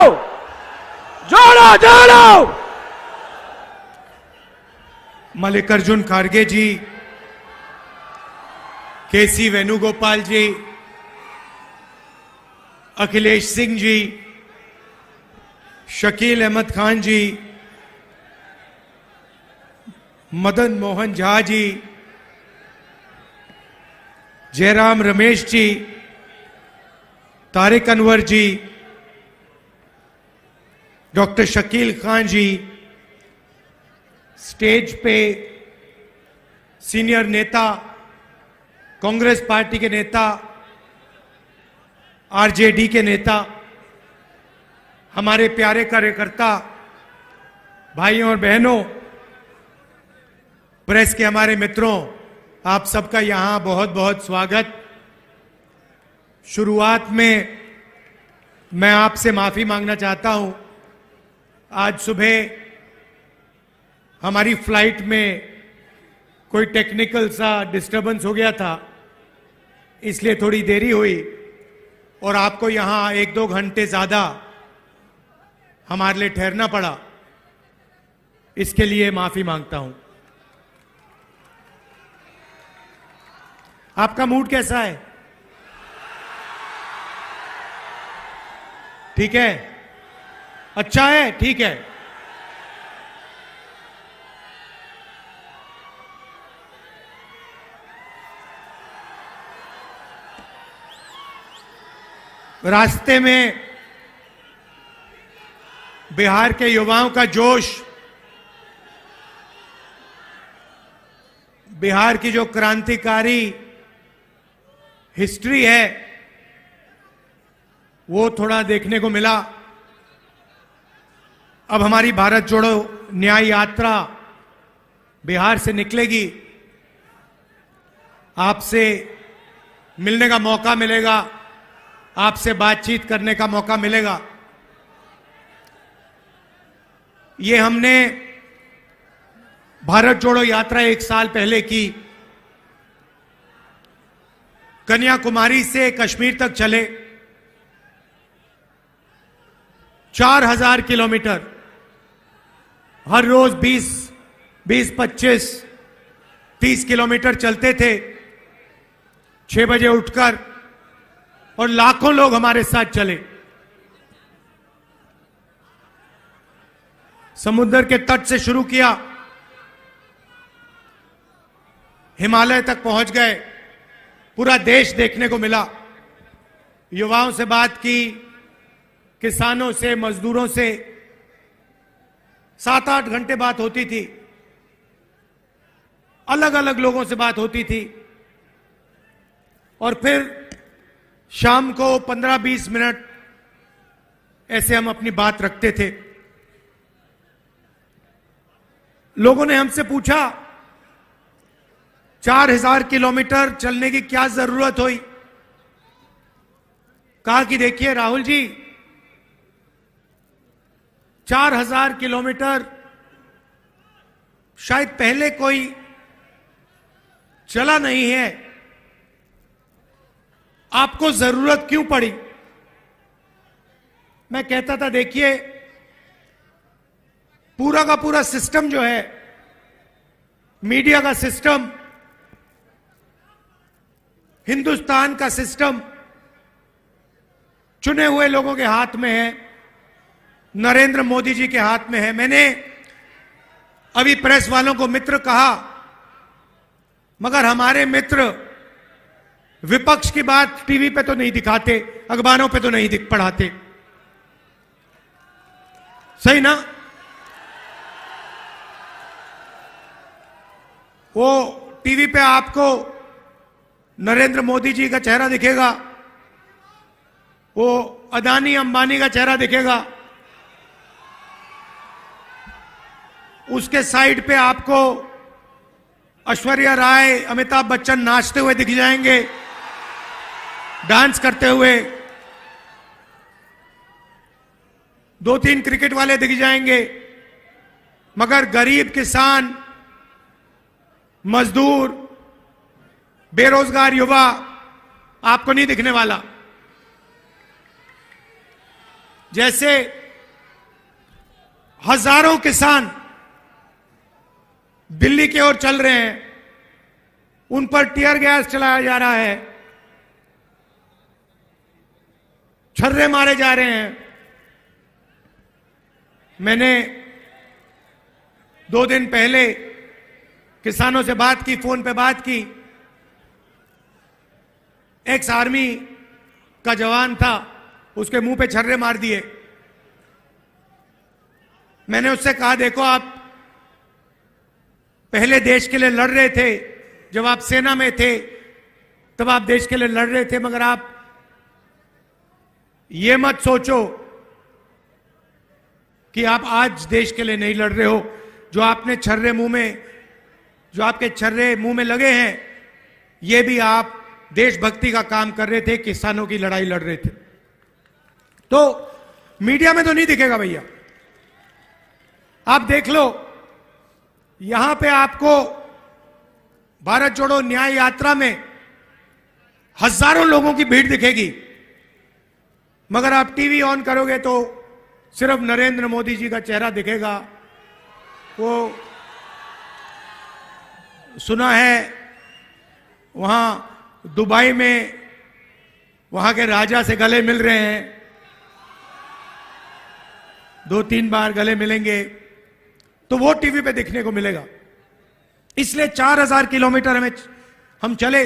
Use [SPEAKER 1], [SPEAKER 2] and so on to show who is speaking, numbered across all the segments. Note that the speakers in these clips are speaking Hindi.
[SPEAKER 1] जोड़ो जोड़ो।
[SPEAKER 2] मल्लिकार्जुन खड़गे जी, केसी वेणुगोपाल जी, अखिलेश सिंह जी, शकील अहमद खान जी, मदन मोहन झा जी, जयराम रमेश जी, तारिक अनवर जी, डॉक्टर शकील खान जी, स्टेज पे सीनियर नेता, कांग्रेस पार्टी के नेता, आरजेडी के नेता, हमारे प्यारे कार्यकर्ता, भाइयों और बहनों, प्रेस के हमारे मित्रों, आप सबका यहां बहुत बहुत स्वागत। शुरुआत में मैं आपसे माफी मांगना चाहता हूं। आज सुबह हमारी फ्लाइट में कोई टेक्निकल सा डिस्टरबेंस हो गया था, इसलिए थोड़ी देरी हुई और आपको यहां 1-2 घंटे ज्यादा हमारे लिए ठहरना पड़ा। इसके लिए माफी मांगता हूं। आपका मूड कैसा है? ठीक है? अच्छा है? ठीक है। रास्ते में बिहार के युवाओं का जोश, बिहार की जो क्रांतिकारी हिस्ट्री है वो थोड़ा देखने को मिला। अब हमारी भारत जोड़ो न्याय यात्रा बिहार से निकलेगी। आपसे मिलने का मौका मिलेगा, आपसे बातचीत करने का मौका मिलेगा। ये हमने भारत जोड़ो यात्रा 1 साल पहले की। कन्याकुमारी से कश्मीर तक चले 4000 किलोमीटर, हर रोज 20, 25, 30 किलोमीटर चलते थे 6 बजे उठकर, और लाखों लोग हमारे साथ चले। समुद्र के तट से शुरू किया, हिमालय तक पहुंच गए, पूरा देश देखने को मिला। युवाओं से बात की, किसानों से, मजदूरों से 7-8 घंटे बात होती थी, अलग अलग लोगों से बात होती थी, और फिर शाम को 15-20 मिनट ऐसे हम अपनी बात रखते थे। लोगों ने हमसे पूछा 4000 किलोमीटर चलने की क्या जरूरत हुई? कहा कि देखिए राहुल जी, 4000 किलोमीटर शायद पहले कोई चला नहीं है, आपको जरूरत क्यों पड़ी? मैं कहता था देखिए, पूरा का पूरा सिस्टम जो है, मीडिया का सिस्टम, हिंदुस्तान का सिस्टम चुने हुए लोगों के हाथ में है, नरेंद्र मोदी जी के हाथ में है। मैंने अभी प्रेस वालों को मित्र कहा, मगर हमारे मित्र विपक्ष की बात टीवी पे तो नहीं दिखाते, अखबारों पे तो नहीं पढ़ाते, सही ना? वो टीवी पे आपको नरेंद्र मोदी जी का चेहरा दिखेगा, वो अदानी अंबानी का चेहरा दिखेगा, उसके साइड पे आपको ऐश्वर्या राय, अमिताभ बच्चन नाचते हुए दिख जाएंगे, डांस करते हुए, 2-3 क्रिकेट वाले दिख जाएंगे, मगर गरीब किसान, मजदूर, बेरोजगार युवा आपको नहीं दिखने वाला। जैसे हजारों किसान दिल्ली की ओर चल रहे हैं, उन पर टीयर गैस चलाया जा रहा है, छर्रे मारे जा रहे हैं। मैंने 2 दिन पहले किसानों से बात की, फोन पे बात की। एक्स आर्मी का जवान था, उसके मुंह पे छर्रे मार दिए। मैंने उससे कहा, देखो आप पहले देश के लिए लड़ रहे थे, जब आप सेना में थे तब आप देश के लिए लड़ रहे थे, मगर आप ये मत सोचो कि आप आज देश के लिए नहीं लड़ रहे हो। जो आपने छर्रे मुंह में, जो आपके छर्रे मुंह में लगे हैं, ये भी आप देशभक्ति का काम कर रहे थे, किसानों की लड़ाई लड़ रहे थे। तो मीडिया में तो नहीं दिखेगा भैया, आप देख लो, यहां पे आपको भारत जोड़ो न्याय यात्रा में हजारों लोगों की भीड़ दिखेगी, मगर आप टीवी ऑन करोगे तो सिर्फ नरेंद्र मोदी जी का चेहरा दिखेगा। वो सुना है वहां दुबई में वहां के राजा से गले मिल रहे हैं, 2-3 बार गले मिलेंगे, तो वो टीवी पे देखने को मिलेगा। इसलिए 4000 किलोमीटर हम चले,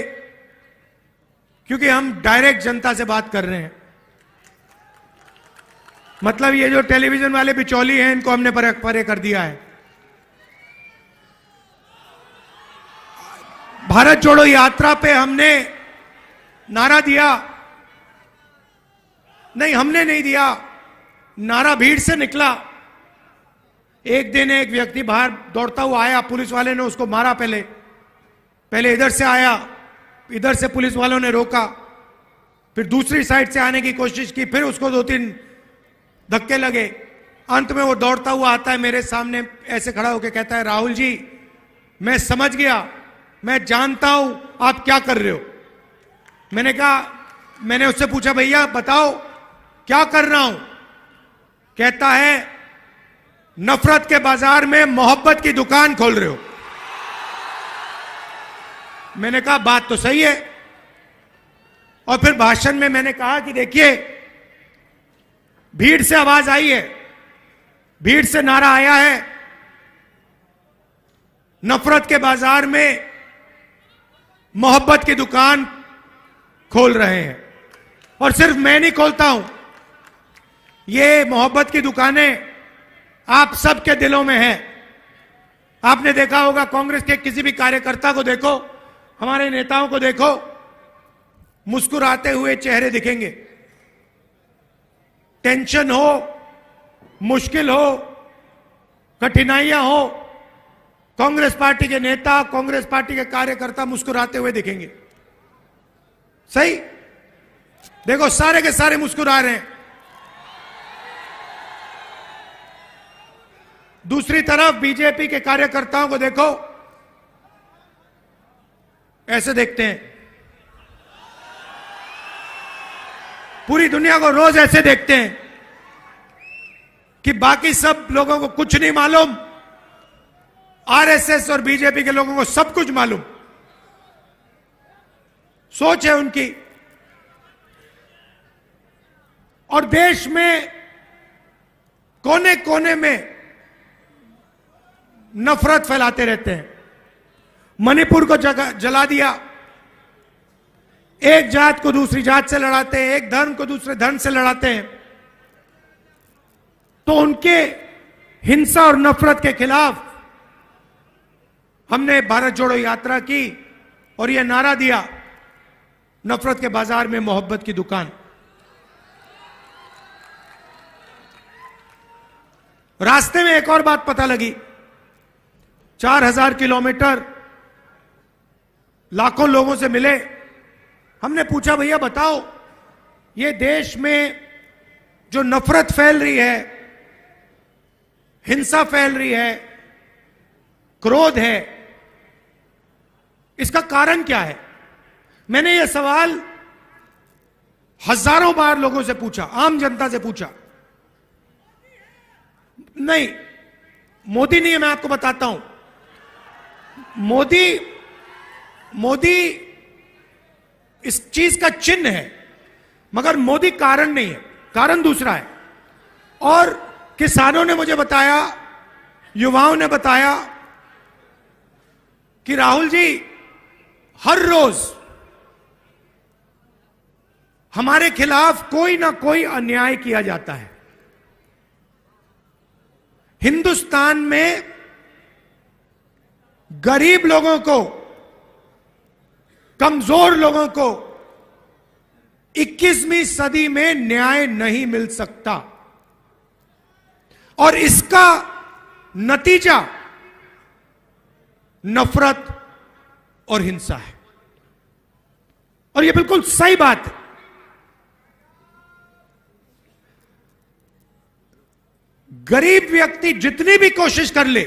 [SPEAKER 2] क्योंकि हम डायरेक्ट जनता से बात कर रहे हैं। मतलब ये जो टेलीविजन वाले बिचौली हैं, इनको हमने परे कर दिया है। भारत जोड़ो यात्रा पे हमने नारा दिया, नहीं हमने नहीं दिया, नारा भीड़ से निकला। एक दिन एक व्यक्ति बाहर दौड़ता हुआ आया, पुलिस वाले ने उसको मारा। पहले इधर से आया, इधर से पुलिस वालों ने रोका, फिर दूसरी साइड से आने की कोशिश की, फिर उसको 2-3 धक्के लगे। अंत में वो दौड़ता हुआ आता है मेरे सामने, ऐसे खड़ा होकर कहता है, राहुल जी मैं समझ गया, मैं जानता हूं आप क्या कर रहे हो। मैंने उससे पूछा, भैया बताओ क्या कर रहा हूं। कहता है, नफरत के बाजार में मोहब्बत की दुकान खोल रहे हो। मैंने कहा बात तो सही है। और फिर भाषण में मैंने कहा कि देखिए, भीड़ से आवाज आई है, भीड़ से नारा आया है, नफरत के बाजार में मोहब्बत की दुकान खोल रहे हैं। और सिर्फ मैं नहीं खोलता हूं, ये मोहब्बत की दुकानें आप सबके दिलों में है। आपने देखा होगा, कांग्रेस के किसी भी कार्यकर्ता को देखो, हमारे नेताओं को देखो, मुस्कुराते हुए चेहरे दिखेंगे। टेंशन हो, मुश्किल हो, कठिनाइयां हो, कांग्रेस पार्टी के नेता, कांग्रेस पार्टी के कार्यकर्ता मुस्कुराते हुए दिखेंगे। सही, देखो सारे के सारे मुस्कुरा रहे हैं। दूसरी तरफ बीजेपी के कार्यकर्ताओं को देखो, ऐसे देखते हैं। पूरी दुनिया को रोज ऐसे देखते हैं कि बाकी सब लोगों को कुछ नहीं मालूम, आरएसएस और बीजेपी के लोगों को सब कुछ मालूम। सोच है उनकी। और देश में कोने कोने में नफरत फैलाते रहते हैं। मणिपुर को जला दिया, एक जात को दूसरी जात से लड़ाते हैं, एक धर्म को दूसरे धर्म से लड़ाते हैं। तो उनके हिंसा और नफरत के खिलाफ हमने भारत जोड़ो यात्रा की और यह नारा दिया, नफरत के बाजार में मोहब्बत की दुकान। रास्ते में एक और बात पता लगी, 4000 किलोमीटर लाखों लोगों से मिले। हमने पूछा, भैया बताओ, ये देश में जो नफरत फैल रही है, हिंसा फैल रही है, क्रोध है, इसका कारण क्या है? मैंने ये सवाल हजारों बार लोगों से पूछा, आम जनता से पूछा। नहीं, मोदी नहीं है, मैं आपको बताता हूं। मोदी इस चीज का चिन्ह है, मगर मोदी कारण नहीं है, कारण दूसरा है। और किसानों ने मुझे बताया, युवाओं ने बताया कि राहुल जी हर रोज हमारे खिलाफ कोई ना कोई अन्याय किया जाता है। हिंदुस्तान में गरीब लोगों को, कमजोर लोगों को 21वीं सदी में न्याय नहीं मिल सकता, और इसका नतीजा नफरत और हिंसा है। और यह बिल्कुल सही बात है। गरीब व्यक्ति जितनी भी कोशिश कर ले,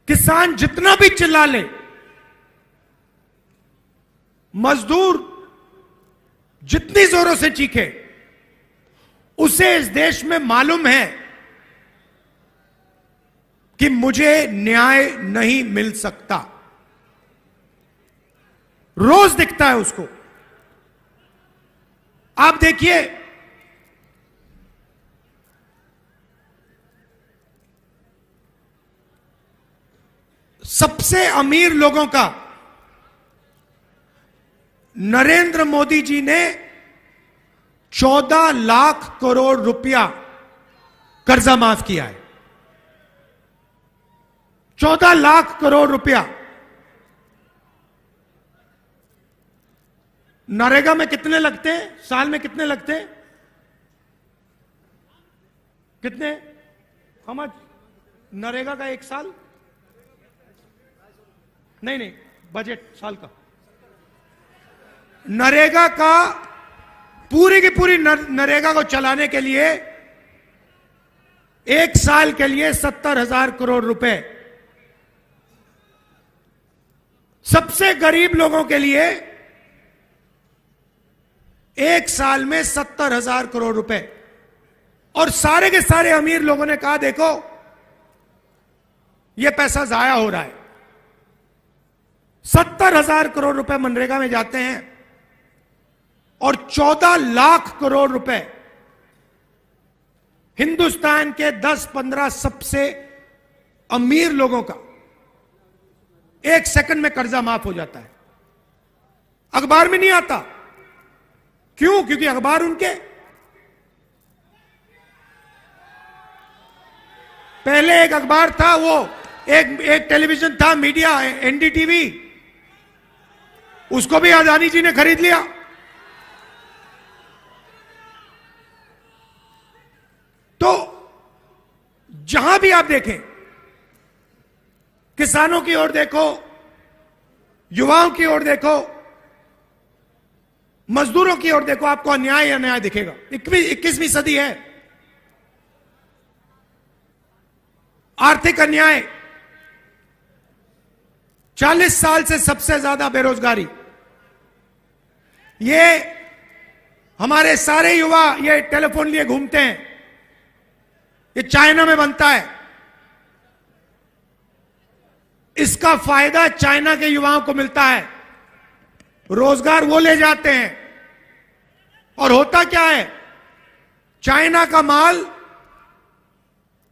[SPEAKER 2] किसान जितना भी चिल्ला ले, मजदूर जितनी जोरों से चीखे, उसे इस देश में मालूम है कि मुझे न्याय नहीं मिल सकता। रोज दिखता है उसको। आप देखिए, सबसे अमीर लोगों का नरेंद्र मोदी जी ने 14 लाख करोड़ रुपया कर्जा माफ किया है। 14 लाख करोड़ रुपया। नरेगा में कितने लगते हैं? साल में कितने लगते हैं? कितने? हम नरेगा का एक साल? नहीं, बजट साल का। नरेगा का पूरी की पूरी नरेगा को चलाने के लिए एक साल के लिए 70,000 करोड़ रुपए। सबसे गरीब लोगों के लिए एक साल में 70,000 करोड़ रुपए। और सारे के सारे अमीर लोगों ने कहा, देखो यह पैसा जाया हो रहा है। 70,000 करोड़ रुपए मनरेगा में जाते हैं और 14 लाख करोड़ रुपए हिंदुस्तान के 10-15 सबसे अमीर लोगों का एक सेकंड में कर्जा माफ हो जाता है। अखबार में नहीं आता। क्यों? क्योंकि अखबार उनके। पहले एक अखबार था, वो एक टेलीविजन था, मीडिया, एनडीटीवी, उसको भी अदानी जी ने खरीद लिया। तो जहां भी आप देखें, किसानों की ओर देखो, युवाओं की ओर देखो, मजदूरों की ओर देखो, आपको अन्याय अन्याय दिखेगा। 21वीं सदी है। आर्थिक अन्याय, 40 साल से सबसे ज्यादा बेरोजगारी। ये हमारे सारे युवा ये टेलीफोन लिए घूमते हैं। ये चाइना में बनता है। इसका फायदा चाइना के युवाओं को मिलता है। रोजगार वो ले जाते हैं। और होता क्या है? चाइना का माल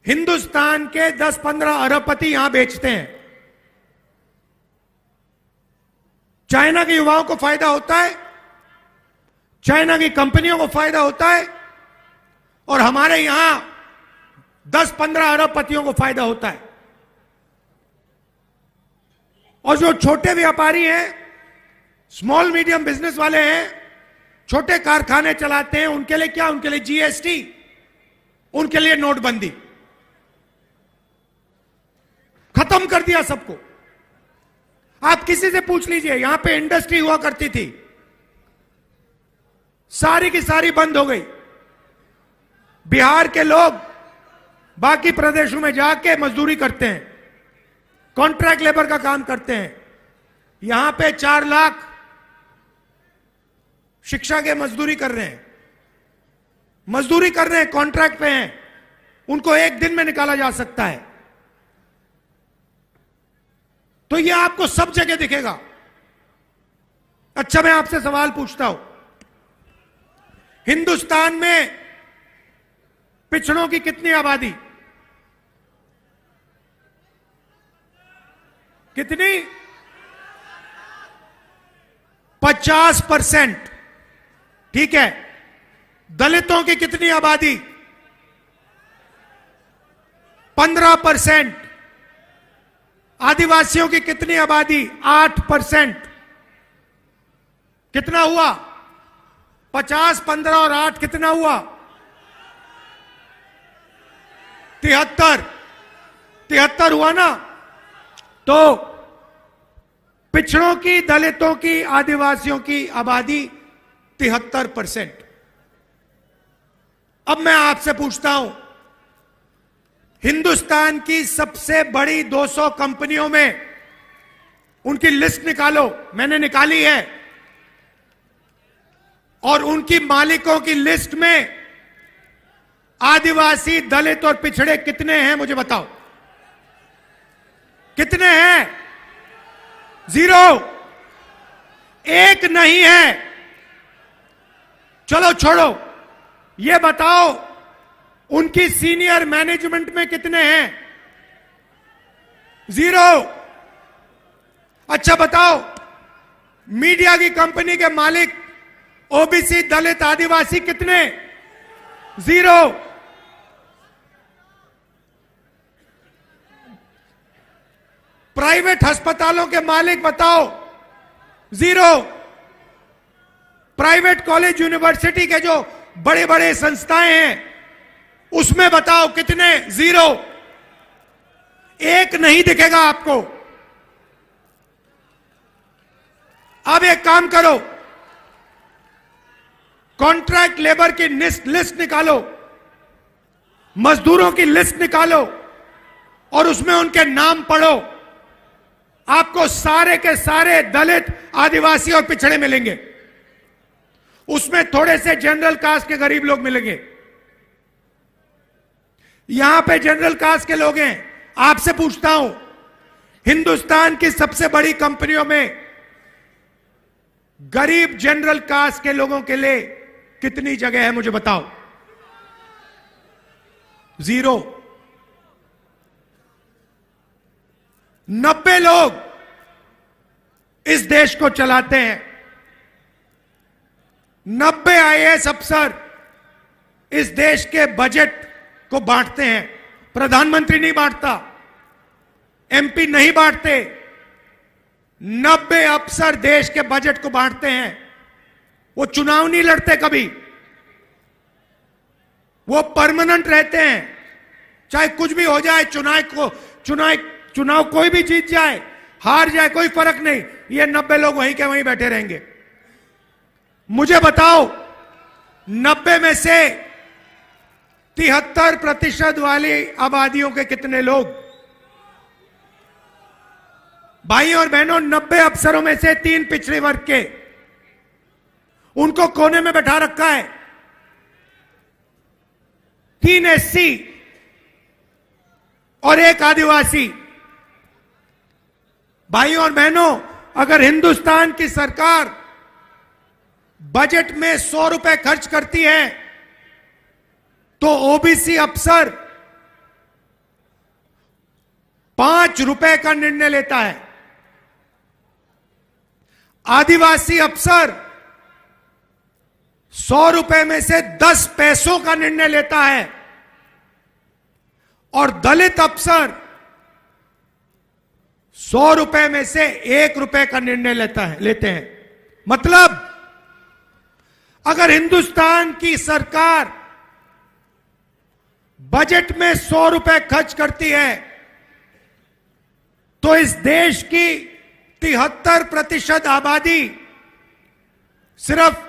[SPEAKER 2] हिंदुस्तान के 10-15 अरबपति यहां बेचते हैं। चाइना के युवाओं को फायदा होता है, चाइना की कंपनियों को फायदा होता है, और हमारे यहां 10-15 अरबपतियों को फायदा होता है। और जो छोटे व्यापारी हैं, स्मॉल मीडियम बिजनेस वाले हैं, छोटे कारखाने चलाते हैं, उनके लिए क्या? उनके लिए जीएसटी, उनके लिए नोटबंदी। खत्म कर दिया सबको। आप किसी से पूछ लीजिए, यहां पे इंडस्ट्री हुआ करती थी, सारी की सारी बंद हो गई। बिहार के लोग बाकी प्रदेशों में जाके मजदूरी करते हैं, कॉन्ट्रैक्ट लेबर का काम करते हैं। यहां पे 4 लाख शिक्षा के मजदूरी कर रहे हैं, कॉन्ट्रैक्ट पे हैं। उनको एक दिन में निकाला जा सकता है। तो यह आपको सब जगह दिखेगा। अच्छा, मैं आपसे सवाल पूछता हूं, हिंदुस्तान में पिछड़ों की कितनी आबादी? कितनी? 50%। ठीक है। दलितों की कितनी आबादी? 15%। आदिवासियों की कितनी आबादी? 8%। कितना हुआ? 50, 15 और 8 कितना हुआ? 73। 73 हुआ ना? तो पिछड़ों की, दलितों की, आदिवासियों की आबादी 73%। अब मैं आपसे पूछता हूं, हिंदुस्तान की सबसे बड़ी 200 कंपनियों में उनकी लिस्ट निकालो। मैंने निकाली है। और उनकी मालिकों की लिस्ट में आदिवासी, दलित और पिछड़े कितने हैं मुझे बताओ। कितने हैं? 0। एक नहीं है। चलो छोड़ो, ये बताओ उनकी सीनियर मैनेजमेंट में कितने हैं? 0। अच्छा बताओ, मीडिया की कंपनी के मालिक ओबीसी, दलित, आदिवासी कितने? 0। प्राइवेट अस्पतालों के मालिक बताओ? 0। प्राइवेट कॉलेज, यूनिवर्सिटी के जो बड़े बड़े संस्थाएं हैं उसमें बताओ कितने? 0। एक नहीं दिखेगा आपको। अब एक काम करो, कॉन्ट्रैक्ट लेबर की लिस्ट निकालो, मजदूरों की लिस्ट निकालो और उसमें उनके नाम पढ़ो। आपको सारे के सारे दलित, आदिवासी और पिछड़े मिलेंगे। उसमें थोड़े से जनरल कास्ट के गरीब लोग मिलेंगे। यहां पे जनरल कास्ट के लोग हैं। आपसे पूछता हूं, हिंदुस्तान की सबसे बड़ी कंपनियों में गरीब जनरल कास्ट के लोगों के लिए कितनी जगह है मुझे बताओ? 0। 90 लोग इस देश को चलाते हैं। 90 आईएएस अफसर इस देश के बजट को बांटते हैं। प्रधानमंत्री नहीं बांटता, एमपी नहीं बांटते। 90 अफसर देश के बजट को बांटते हैं। वो चुनाव नहीं लड़ते कभी, वो परमानेंट रहते हैं। चाहे कुछ भी हो जाए, चुनाव कोई भी जीत जाए, हार जाए, कोई फर्क नहीं, ये 90 लोग वहीं के वहीं बैठे रहेंगे। मुझे बताओ, 90 में से 73% वाली आबादियों के कितने लोग? भाई और बहनों, 90 अफसरों में से 3 पिछड़े वर्ग के, उनको कोने में बैठा रखा है। 3 एससी और 1 आदिवासी। भाई और बहनों, अगर हिंदुस्तान की सरकार बजट में 100 रुपए खर्च करती है तो ओबीसी अफसर 5 रुपए का निर्णय लेता है। आदिवासी अफसर 100 रुपए में से 10 पैसों का निर्णय लेता है और दलित अफसर 100 रुपए में से 1 रुपए का निर्णय लेते हैं। मतलब अगर हिंदुस्तान की सरकार बजट में 100 रुपए खर्च करती है तो इस देश की 73% आबादी सिर्फ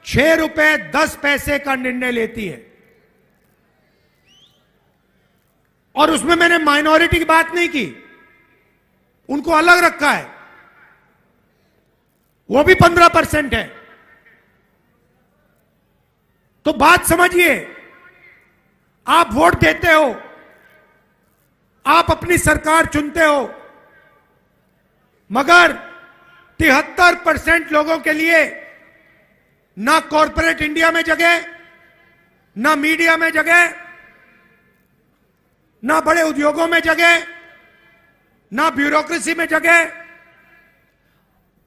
[SPEAKER 2] 6 रुपए 10 पैसे का निर्णय लेती है। और उसमें मैंने माइनॉरिटी की बात नहीं की, उनको अलग रखा है, वो भी 15% है। तो बात समझिए, आप वोट देते हो, आप अपनी सरकार चुनते हो, मगर 73% लोगों के लिए ना कॉरपोरेट इंडिया में जगह, ना मीडिया में जगह, ना बड़े उद्योगों में जगह, ना ब्यूरोक्रेसी में जगह,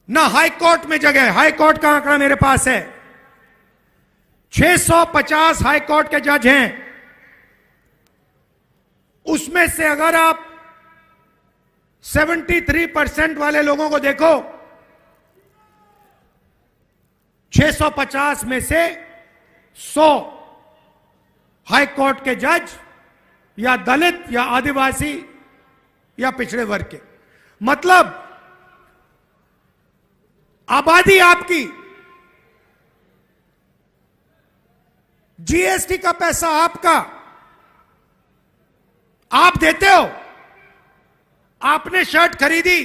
[SPEAKER 2] ना हाई कोर्ट में जगह। हाई कोर्ट का आंकड़ा मेरे पास है, 650 हाई कोर्ट के जज हैं। उसमें से अगर आप 73% वाले लोगों को देखो, 650 में से 100 हाई कोर्ट के जज या दलित या आदिवासी या पिछड़े वर्ग के। मतलब आबादी आपकी, जीएसटी का पैसा आपका, आप देते हो। आपने शर्ट खरीदी,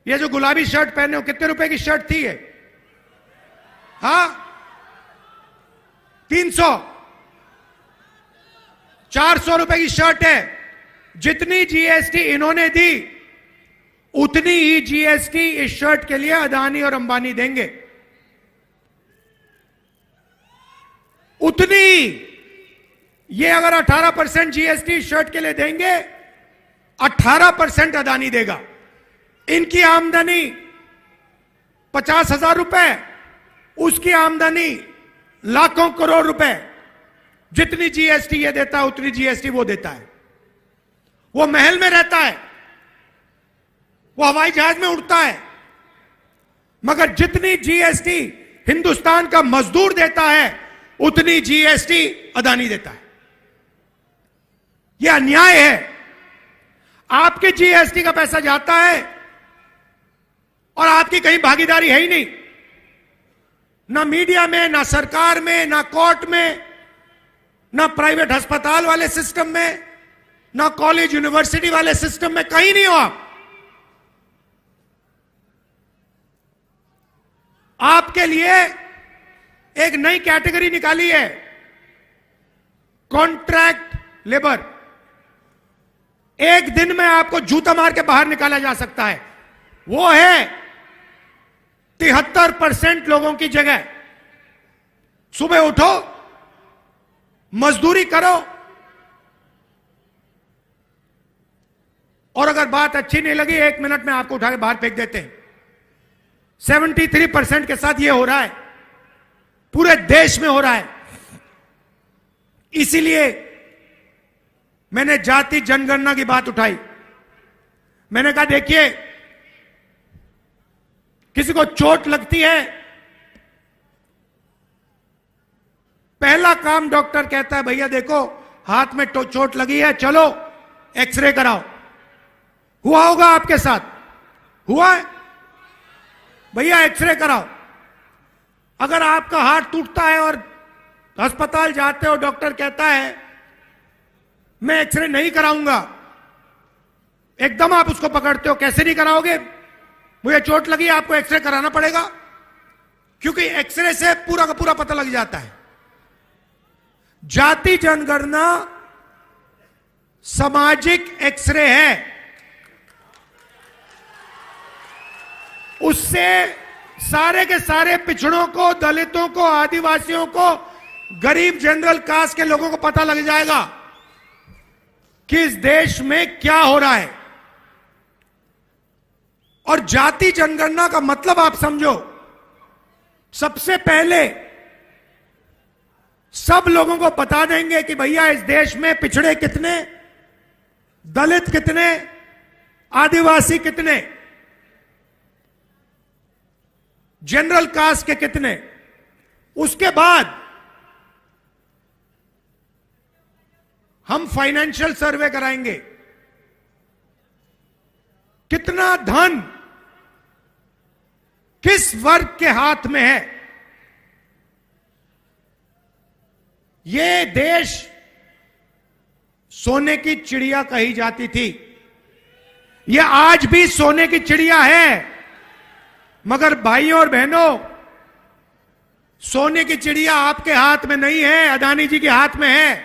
[SPEAKER 2] ये जो गुलाबी शर्ट पहने हो, कितने रुपए की शर्ट थी ये? हाँ, 300 400 रुपए की शर्ट है। जितनी जीएसटी इन्होंने दी, उतनी ही जीएसटी इस शर्ट के लिए अदानी और अंबानी देंगे, उतनी। ये अगर 18% जीएसटी शर्ट के लिए देंगे, 18% अदानी देगा। इनकी आमदनी 50,000 रुपए, उसकी आमदनी लाखों करोड़ रुपए। जितनी जीएसटी ये देता है, उतनी जीएसटी वो देता है। वो महल में रहता है, वो हवाई जहाज में उड़ता है, मगर जितनी जीएसटी हिंदुस्तान का मजदूर देता है, उतनी जीएसटी अदानी देता है। यह अन्याय है। आपके जीएसटी का पैसा जाता है और आपकी कहीं भागीदारी है ही नहीं, ना मीडिया में, ना सरकार में, ना कोर्ट में, ना प्राइवेट अस्पताल वाले सिस्टम में, ना कॉलेज यूनिवर्सिटी वाले सिस्टम में, कहीं नहीं हो आप। आपके लिए एक नई कैटेगरी निकाली है, कॉन्ट्रैक्ट लेबर। एक दिन में आपको जूता मार के बाहर निकाला जा सकता है। वो है 73% लोगों की जगह। सुबह उठो, मजदूरी करो, और अगर बात अच्छी नहीं लगी, 1 मिनट में आपको उठा के बाहर फेंक देते हैं। 73% के साथ यह हो रहा है, पूरे देश में हो रहा है। इसीलिए मैंने जाति जनगणना की बात उठाई। मैंने कहा देखिए, किसी को चोट लगती है, पहला काम डॉक्टर कहता है, भैया देखो हाथ में चोट लगी है, चलो एक्सरे कराओ। हुआ होगा आपके साथ, हुआ है? भैया एक्सरे कराओ। अगर आपका हाथ टूटता है और अस्पताल जाते हो, डॉक्टर कहता है मैं एक्सरे नहीं कराऊंगा, एकदम आप उसको पकड़ते हो, कैसे नहीं कराओगे? मुझे चोट लगी, आपको एक्सरे कराना पड़ेगा, क्योंकि एक्सरे से पूरा का पूरा पता लग जाता है। जाति जनगणना सामाजिक एक्सरे है। उससे सारे के सारे पिछड़ों को, दलितों को, आदिवासियों को, गरीब जनरल कास्ट के लोगों को पता लग जाएगा कि इस देश में क्या हो रहा है। और जाति जनगणना का मतलब आप समझो, सबसे पहले सब लोगों को बता देंगे कि भैया इस देश में पिछड़े कितने, दलित कितने, आदिवासी कितने, जनरल कास्ट के कितने। उसके बाद हम फाइनेंशियल सर्वे कराएंगे, कितना धन किस वर्ग के हाथ में है। ये देश सोने की चिड़िया कही जाती थी, यह आज भी सोने की चिड़िया है, मगर भाइयों और बहनों, सोने की चिड़िया आपके हाथ में नहीं है, अदानी जी के हाथ में है।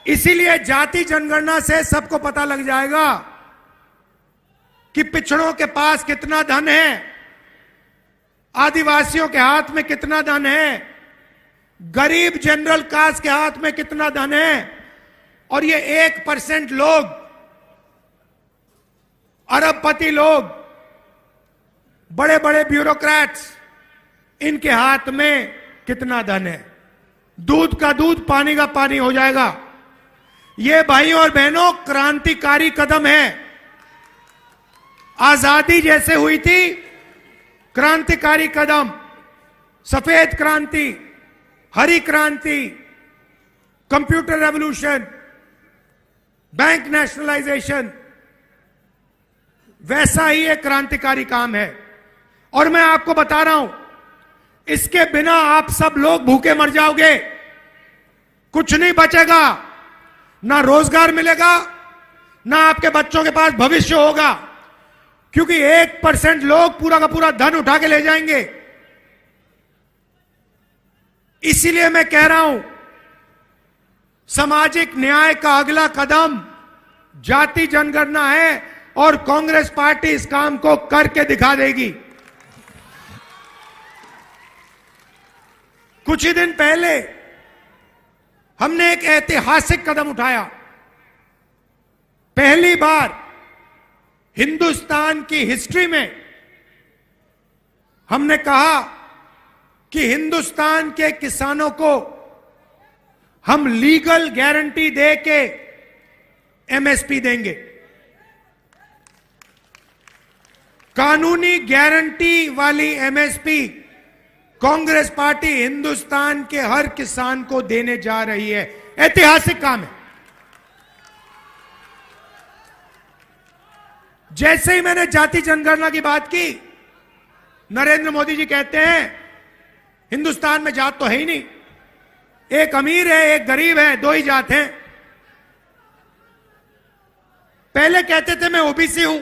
[SPEAKER 2] इसीलिए जाति जनगणना से सबको पता लग जाएगा कि पिछड़ों के पास कितना धन है, आदिवासियों के हाथ में कितना धन है, गरीब जनरल कास्ट के हाथ में कितना धन है, और ये 1% लोग, अरबपति लोग, बड़े बड़े ब्यूरोक्रेट्स, इनके हाथ में कितना धन है। दूध का दूध, पानी का पानी हो जाएगा। ये भाइयों और बहनों क्रांतिकारी कदम है। आजादी जैसे हुई थी, क्रांतिकारी कदम, सफेद क्रांति, हरी क्रांति, कंप्यूटर रेवोल्यूशन, बैंक नेशनलाइजेशन, वैसा ही एक क्रांतिकारी काम है। और मैं आपको बता रहा हूं, इसके बिना आप सब लोग भूखे मर जाओगे, कुछ नहीं बचेगा, ना रोजगार मिलेगा, ना आपके बच्चों के पास भविष्य होगा, क्योंकि 1% लोग पूरा का पूरा धन उठा के ले जाएंगे। इसीलिए मैं कह रहा हूं, सामाजिक न्याय का अगला कदम जाति जनगणना है, और कांग्रेस पार्टी इस काम को करके दिखा देगी। कुछ ही दिन पहले हमने एक ऐतिहासिक कदम उठाया। पहली बार हिंदुस्तान की हिस्ट्री में हमने कहा कि हिंदुस्तान के किसानों को हम लीगल गारंटी दे के एमएसपी देंगे। कानूनी गारंटी वाली एमएसपी कांग्रेस पार्टी हिंदुस्तान के हर किसान को देने जा रही है। ऐतिहासिक काम है। जैसे ही मैंने जाति जनगणना की बात की, नरेंद्र मोदी जी कहते हैं हिंदुस्तान में जात तो है ही नहीं, एक अमीर है एक गरीब है, दो ही जात हैं। पहले कहते थे मैं ओबीसी हूं,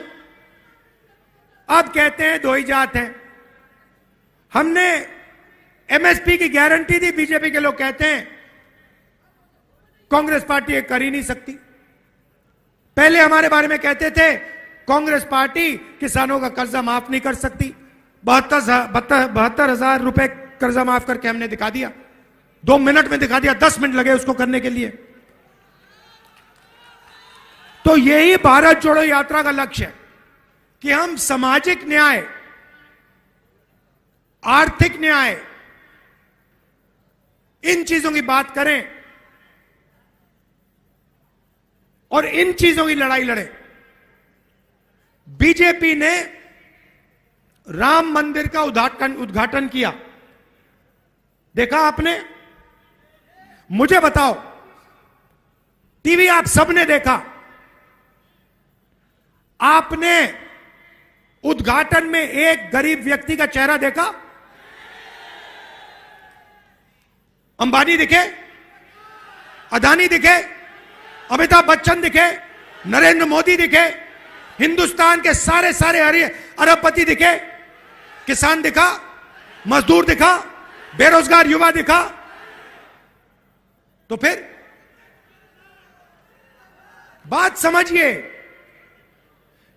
[SPEAKER 2] अब कहते हैं दो ही जात हैं। हमने एमएसपी की गारंटी दी, बीजेपी के लोग कहते हैं कांग्रेस पार्टी ये कर ही नहीं सकती। पहले हमारे बारे में कहते थे कांग्रेस पार्टी किसानों का कर्जा माफ नहीं कर सकती। 72,000 रुपए कर्जा माफ करके हमने दिखा दिया, 2 मिनट में दिखा दिया, 10 मिनट लगे उसको करने के लिए। तो यही भारत जोड़ो यात्रा का लक्ष्य है कि हम सामाजिक न्याय, आर्थिक न्याय, इन चीजों की बात करें और इन चीजों की लड़ाई लड़ें। बीजेपी ने राम मंदिर का उद्घाटन किया, देखा आपने? मुझे बताओ, टीवी आप सबने देखा, आपने उद्घाटन में एक गरीब व्यक्ति का चेहरा देखा? अंबानी दिखे, अदानी दिखे, अमिताभ बच्चन दिखे, नरेंद्र मोदी दिखे, हिंदुस्तान के सारे सारे अरबपति दिखे, किसान दिखा, मजदूर दिखा, बेरोजगार युवा दिखा? तो फिर बात समझिए,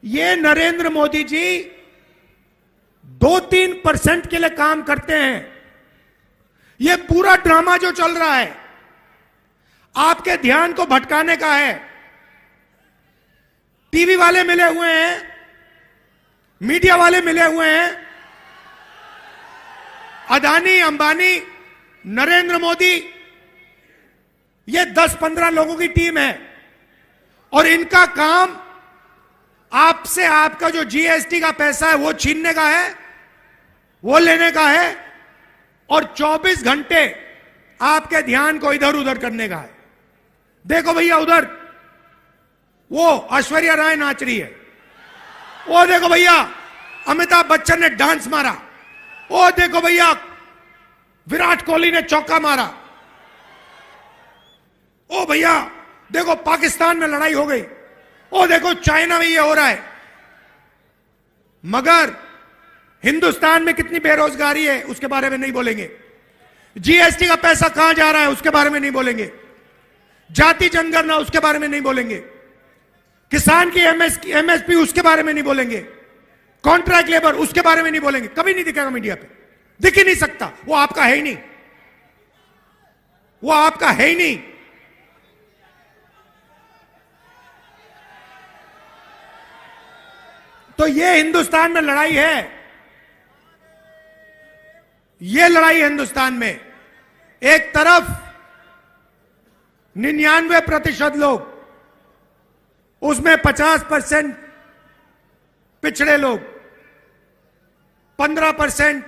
[SPEAKER 2] ये नरेंद्र मोदी जी 2-3% के लिए काम करते हैं। ये पूरा ड्रामा जो चल रहा है आपके ध्यान को भटकाने का है। टीवी वाले मिले हुए हैं, मीडिया वाले मिले हुए हैं, अदानी, अंबानी, नरेंद्र मोदी, ये 10-15 लोगों की टीम है और इनका काम आपसे आपका जो जीएसटी का पैसा है वो छीनने का है, वो लेने का है और 24 घंटे आपके ध्यान को इधर उधर करने का है। देखो भैया, उधर वो ऐश्वर्या राय नाच रही है, वो देखो भैया अमिताभ बच्चन ने डांस मारा, वो देखो भैया विराट कोहली ने चौका मारा, ओ भैया देखो पाकिस्तान में लड़ाई हो गई, ओ देखो चाइना में ये हो रहा है। मगर हिंदुस्तान में कितनी बेरोजगारी है उसके बारे में नहीं बोलेंगे, जीएसटी का पैसा कहां जा रहा है उसके बारे में नहीं बोलेंगे, जाति जनगणना उसके बारे में नहीं बोलेंगे, किसान की एमएसपी उसके बारे में नहीं बोलेंगे, कॉन्ट्रैक्ट लेबर उसके बारे में नहीं बोलेंगे। कभी नहीं दिखेगा मीडिया पे, दिख ही नहीं सकता, वो आपका है ही नहीं, वो आपका है ही नहीं। तो ये हिंदुस्तान में लड़ाई है, ये लड़ाई हिंदुस्तान में। एक तरफ 99% लोग, उसमें 50% पिछड़े लोग, 15%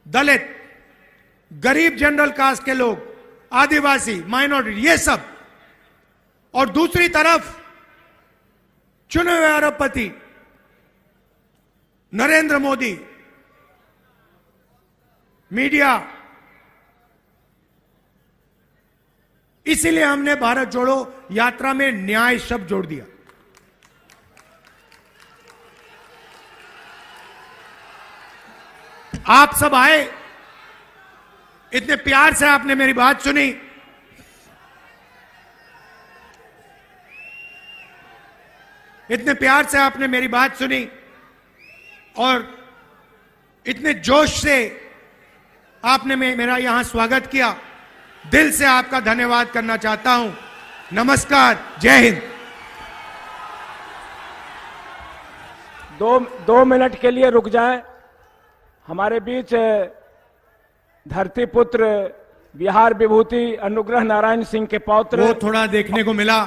[SPEAKER 2] दलित, गरीब जनरल कास्ट के लोग, आदिवासी, माइनॉरिटी, ये सब। और दूसरी तरफ चुने हुए अरबपति नरेंद्र मोदी, मीडिया। इसीलिए हमने भारत जोड़ो यात्रा में न्याय शब्द जोड़ दिया। आप सब आए, इतने प्यार से आपने मेरी बात सुनी, इतने प्यार से आपने मेरी बात सुनी और इतने जोश से आपने मेरा यहां स्वागत किया। दिल से आपका धन्यवाद करना चाहता हूं। नमस्कार, जय हिंद।
[SPEAKER 1] 2 मिनट के लिए रुक जाए। हमारे बीच धरती पुत्र बिहार विभूति अनुग्रह नारायण सिंह के पौत्र,
[SPEAKER 2] वो थोड़ा देखने को मिला।